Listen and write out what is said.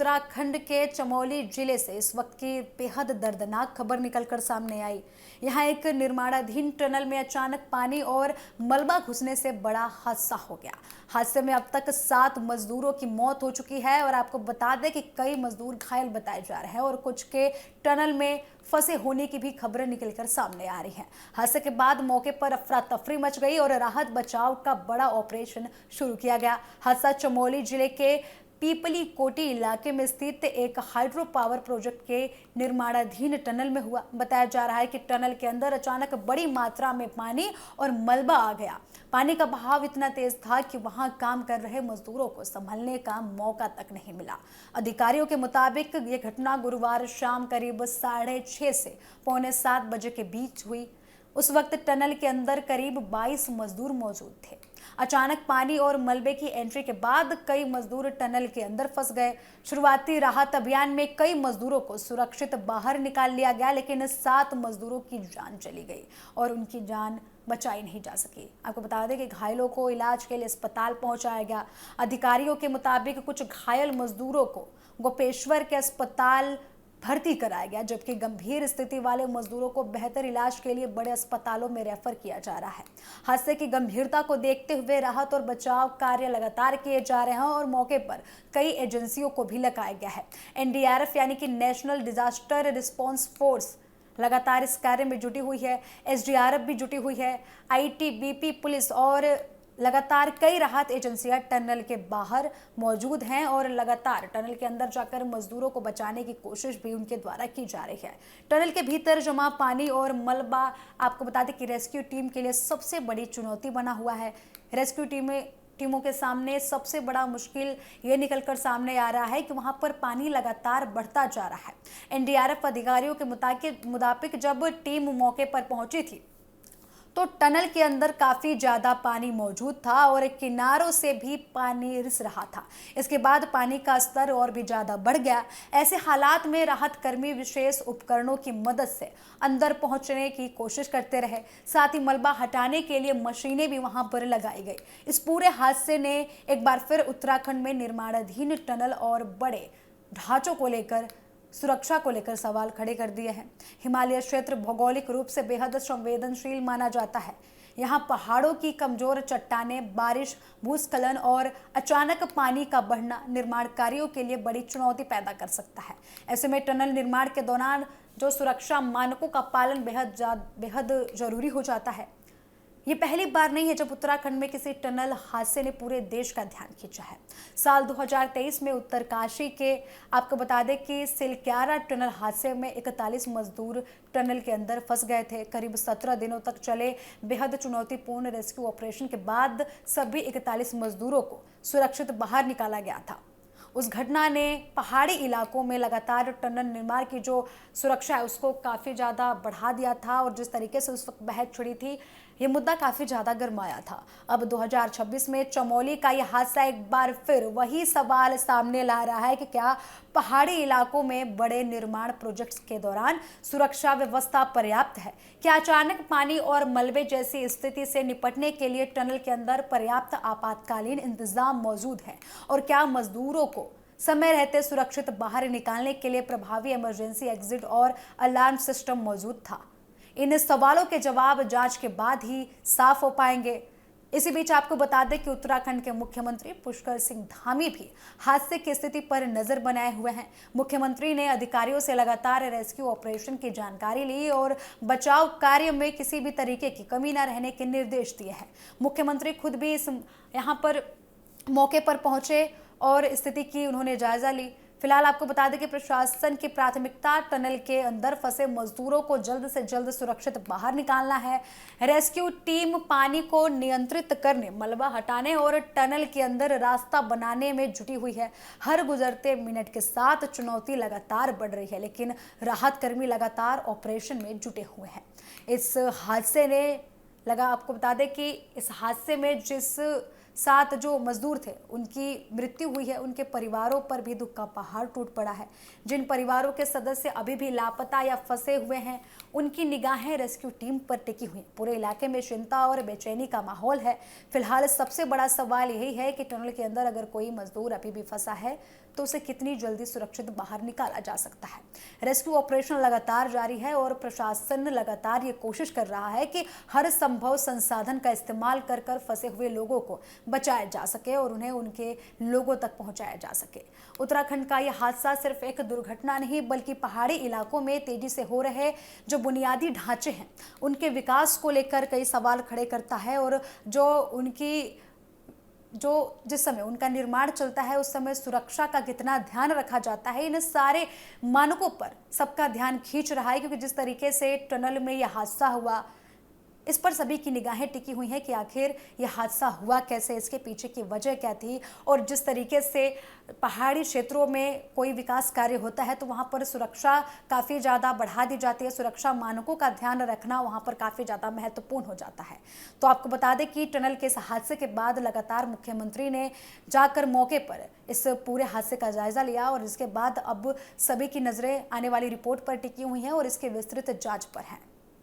उत्तराखंड के चमोली जिले से इस वक्त की बेहद दर्दनाक खबर निकलकर सामने आई। यहाँ एक निर्माणाधीन टनल में अचानक पानी और मलबा घुसने से बड़ा हादसा हो गया। हादसे में अब तक 7 मजदूरों की मौत हो चुकी है और आपको बता दें कि कई मजदूर घायल बताए जा रहे हैं और कुछ के टनल में फंसे होने की भी खबरें निकलकर सामने आ रही हैं। हादसे के बाद मौके पर अफरा तफरी मच गई और राहत बचाव का बड़ा ऑपरेशन शुरू किया गया। हादसा चमोली जिले के पीपली कोटी इलाके में स्थित एक हाइड्रो पावर प्रोजेक्ट के निर्माणाधीन टनल में हुआ। बताया जा रहा है कि टनल के अंदर अचानक बड़ी मात्रा में पानी और मलबा आ गया। पानी का बहाव इतना तेज था कि वहां काम कर रहे मजदूरों को संभलने का मौका तक नहीं मिला। अधिकारियों के मुताबिक ये घटना गुरुवार शाम करीब 6:30 से 6:45 बजे के बीच हुई। उस वक्त टनल के अंदर करीब 22 मजदूर मौजूद थे। अचानक पानी और मलबे की एंट्री के बाद कई मजदूर टनल के अंदर फंस गए। शुरुआती राहत अभियान में कई मजदूरों को सुरक्षित बाहर निकाल लिया गया, लेकिन 7 मजदूरों की जान चली गई और उनकी जान बचाई नहीं जा सकी। आपको बता दें कि घायलों को इलाज के लिए अस्पताल पहुंचाया गया। अधिकारियों के मुताबिक कुछ घायल मजदूरों को गोपेश्वर के अस्पताल भर्ती कराया गया, जबकि गंभीर स्थिति वाले मजदूरों को बेहतर इलाज के लिए बड़े अस्पतालों में रेफर किया जा रहा है। हादसे की गंभीरता को देखते हुए राहत और बचाव कार्य लगातार किए जा रहे हैं और मौके पर कई एजेंसियों को भी लगाया गया है। एनडीआरएफ यानी कि नेशनल डिजास्टर रिस्पांस फोर्स लगातार इस कार्य में जुटी हुई है। एसडीआरएफ भी जुटी हुई है। आईटीबीपी, पुलिस और लगातार कई राहत एजेंसियां टनल के बाहर मौजूद हैं और लगातार टनल के अंदर जाकर मजदूरों को बचाने की कोशिश भी उनके द्वारा की जा रही है। टनल के भीतर जमा पानी और मलबा आपको बता दें कि रेस्क्यू टीम के लिए सबसे बड़ी चुनौती बना हुआ है। रेस्क्यू टीमों के सामने सबसे बड़ा मुश्किल ये निकलकर सामने आ रहा है कि वहां पर पानी लगातार बढ़ता जा रहा है। एनडीआरएफ अधिकारियों के मुताबिक जब टीम मौके पर पहुंची थी तो टनल के अंदर काफी ज्यादा पानी मौजूद था और किनारों से भी पानी रिस रहा था। इसके बाद पानी का स्तर और भी ज्यादा बढ़ गया। ऐसे हालात में राहत कर्मी विशेष उपकरणों की मदद से अंदर पहुंचने की कोशिश करते रहे। साथ ही मलबा हटाने के लिए मशीनें भी वहां पर लगाई गई। इस पूरे हादसे ने एक बार फिर उत्तराखंड में निर्माणाधीन टनल और बड़े ढांचों को लेकर सुरक्षा को लेकर सवाल खड़े कर दिए हैं। हिमालय क्षेत्र भौगोलिक रूप से बेहद संवेदनशील माना जाता है। यहाँ पहाड़ों की कमजोर चट्टानें, बारिश, भूस्खलन और अचानक पानी का बढ़ना निर्माण कार्यों के लिए बड़ी चुनौती पैदा कर सकता है। ऐसे में टनल निर्माण के दौरान जो सुरक्षा मानकों का पालन बेहद जरूरी हो जाता है। ये पहली बार नहीं है जब उत्तराखंड में किसी टनल हादसे ने पूरे देश का ध्यान खींचा है। साल 2023 में उत्तरकाशी के आपको बता दें कि सिलक्यारा टनल हादसे में 41 मजदूर टनल के अंदर फंस गए थे। करीब 17 दिनों तक चले बेहद चुनौतीपूर्ण रेस्क्यू ऑपरेशन के बाद सभी 41 मजदूरों को सुरक्षित बाहर निकाला गया था। उस घटना ने पहाड़ी इलाकों में लगातार टनल निर्माण की जो सुरक्षा है उसको काफ़ी ज़्यादा बढ़ा दिया था और जिस तरीके से उस वक्त बहस छिड़ी थी, ये मुद्दा काफ़ी ज़्यादा गरमाया था। अब 2026 में चमोली का यह हादसा एक बार फिर वही सवाल सामने ला रहा है कि क्या पहाड़ी इलाकों में बड़े निर्माण प्रोजेक्ट्स के दौरान सुरक्षा व्यवस्था पर्याप्त है? क्या अचानक पानी और मलबे जैसी स्थिति से निपटने के लिए टनल के अंदर पर्याप्त आपातकालीन इंतजाम मौजूद है? और क्या मजदूरों को समय रहते सुरक्षित बाहर निकालने के लिए प्रभावी इमरजेंसी एग्जिट और अलार्म सिस्टम मौजूद था? इन सवालों के जवाब जांच के बाद ही साफ हो पाएंगे। इसी बीच आपको बता दें कि उत्तराखंड के मुख्यमंत्री पुष्कर सिंह धामी भी हादसे की स्थिति पर नजर बनाए हुए हैं। मुख्यमंत्री ने अधिकारियों से लगातार रेस्क्यू ऑपरेशन की जानकारी ली और बचाव कार्य में किसी भी तरीके की कमी न रहने के निर्देश दिए हैं। मुख्यमंत्री खुद भी यहाँ पर मौके पर पहुंचे और स्थिति की उन्होंने जायजा ली। फिलहाल आपको बता दें कि प्रशासन की प्राथमिकता टनल के अंदर फंसे मजदूरों को जल्द से जल्द सुरक्षित बाहर निकालना है। रेस्क्यू टीम पानी को नियंत्रित करने, मलबा हटाने और टनल के अंदर रास्ता बनाने में जुटी हुई है। हर गुजरते मिनट के साथ चुनौती लगातार बढ़ रही है, लेकिन राहत कर्मी लगातार ऑपरेशन में जुटे हुए हैं। इस हादसे ने आपको बता दें कि इस हादसे में जिस 7 जो मजदूर थे उनकी मृत्यु हुई है, उनके परिवारों पर भी दुख का पहाड़ टूट पड़ा है। जिन परिवारों के सदस्य अभी भी लापता या फंसे हुए हैं, उनकी निगाहें रेस्क्यू टीम पर टिकी हुई। पूरे इलाके में चिंता और बेचैनी का माहौल है। फिलहाल सबसे बड़ा सवाल यही है कि टनल के अंदर अगर कोई मजदूर अभी भी फंसा है तो उसे कितनी जल्दी सुरक्षित बाहर निकाला जा सकता है। रेस्क्यू ऑपरेशन लगातार जारी है और प्रशासन लगातार ये कोशिश कर रहा है कि हर संभव संसाधन का इस्तेमाल कर फंसे हुए लोगों को बचाया जा सके और उन्हें उनके लोगों तक पहुंचाया जा सके। उत्तराखंड का यह हादसा सिर्फ एक दुर्घटना नहीं बल्कि पहाड़ी इलाकों में तेजी से हो रहे जो बुनियादी ढांचे हैं उनके विकास को लेकर कई सवाल खड़े करता है और जिस समय उनका निर्माण चलता है उस समय सुरक्षा का कितना ध्यान रखा जाता है, इन सारे मानकों पर सबका ध्यान खींच रहा है। क्योंकि जिस तरीके से टनल में यह हादसा हुआ, इस पर सभी की निगाहें टिकी हुई हैं कि आखिर यह हादसा हुआ कैसे, इसके पीछे की वजह क्या थी। और जिस तरीके से पहाड़ी क्षेत्रों में कोई विकास कार्य होता है तो वहाँ पर सुरक्षा काफ़ी ज़्यादा बढ़ा दी जाती है, सुरक्षा मानकों का ध्यान रखना वहाँ पर काफ़ी ज़्यादा महत्वपूर्ण हो जाता है। तो आपको बता दें कि टनल के इस हादसे के बाद लगातार मुख्यमंत्री ने जाकर मौके पर इस पूरे हादसे का जायजा लिया और इसके बाद अब सभी की नज़रें आने वाली रिपोर्ट पर टिकी हुई हैं और इसके विस्तृत जाँच पर हैं।